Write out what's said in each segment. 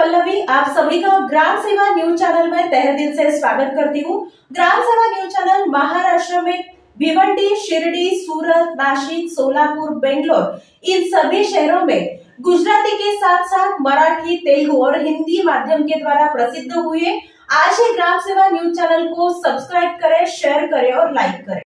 पल्लवी आप सभी का ग्राम सेवा न्यूज चैनल में तहे दिल से स्वागत करती हूँ। ग्राम सेवा न्यूज चैनल महाराष्ट्र में भिवंडी, शिरडी, सूरत, नाशिक, सोलापुर, बेंगलोर इन सभी शहरों में गुजराती के साथ साथ मराठी, तेलुगु और हिंदी माध्यम के द्वारा प्रसिद्ध हुए। आज ही ग्राम सेवा न्यूज चैनल को सब्सक्राइब करें, शेयर करें और लाइक करें।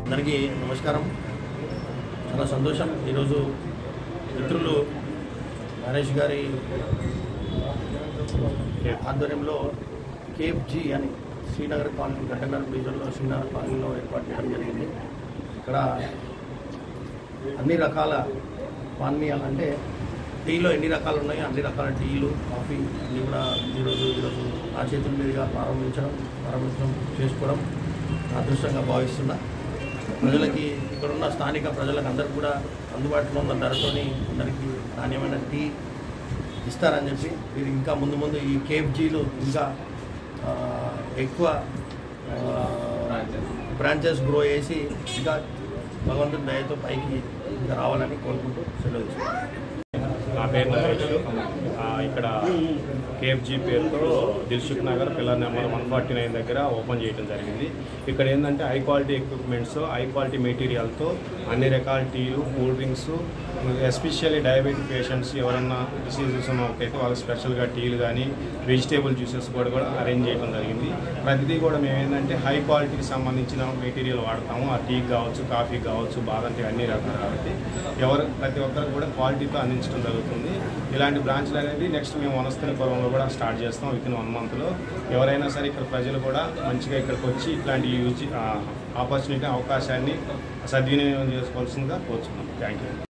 అందరికీ నమస్కారం। చాలా సంతోషం ఈరోజు మిత్రులు నరేష్ గారి ఆధ్వర్యంలో కేఎఫ్జీ అని శ్రీనగర్ కాలనీ గంటనగర్ డివిజన్లో శ్రీనగర్ కాలనీలో ఏర్పాటు చేయడం జరిగింది। ఇక్కడ అన్ని రకాల పానీయాలు అంటే టీలో ఎన్ని రకాలు ఉన్నాయో అన్ని రకాల టీలు, కాఫీ అన్నీ కూడా ఈరోజు నా చేతుల మీదుగా ప్రారంభించడం చేసుకోవడం అదృష్టంగా భావిస్తున్నా। ప్రజలకి ఇక్కడున్న స్థానిక ప్రజలకు అందరికీ కూడా అందుబాటులో ఉన్న ధరతోని అందరికీ నాణ్యమైన టీ ఇస్తారని చెప్పి ఇది ఇంకా ముందు ఈ కేఎఫ్జీలు ఇంకా ఎక్కువ బ్రాంచెస్ గ్రో చేసి ఇంకా భగవంతుని దయతో పైకి ఇంకా రావాలని కోరుకుంటూ సెలవు తీసుకుంటాను। నా పేరు నరేష్। ఇక్కడ కేఎఫ్జీ పేరుతో దిల్సుఖ్ నగర్ పిల్లర్ నెంబర్ 149 దగ్గర ఓపెన్ చేయడం జరిగింది। ఇక్కడ ఏంటంటే high quality equipments, high quality మెటీరియల్తో అన్ని రకాల టీలు, cool drinks, especially diabetic patients ఎవరన్నా డిసీజెస్ ఉన్నట్టయితే వాళ్ళకి స్పెషల్గా టీలు కానీ వెజిటేబుల్ జ్యూసెస్ కూడా అరేంజ్ చేయడం జరిగింది। ప్రతిదీ కూడా మేము ఏంటంటే హై క్వాలిటీకి సంబంధించిన మెటీరియల్ వాడతాము। ఆ టీకి కావచ్చు, కాఫీ కావచ్చు, బాదం టీ అన్ని రకాలు కాబట్టి ప్రతి ఒక్కరికి కూడా క్వాలిటీతో అందించడం జరుగుతుంది। ఇలాంటి బ్రాంచ్లు అనేది నెక్స్ట్ మేము వనస్థలిపురంలో కూడా స్టార్ట్ చేస్తాం వితిన్ 1 మంత్లో। ఎవరైనా సరే ఇక్కడ ప్రజలు కూడా మంచిగా ఇక్కడికి వచ్చి ఇట్లాంటి అవకాశాన్ని సద్వినియోగం చేసుకోవాల్సిందిగా కోరుతున్నాం। Thank you.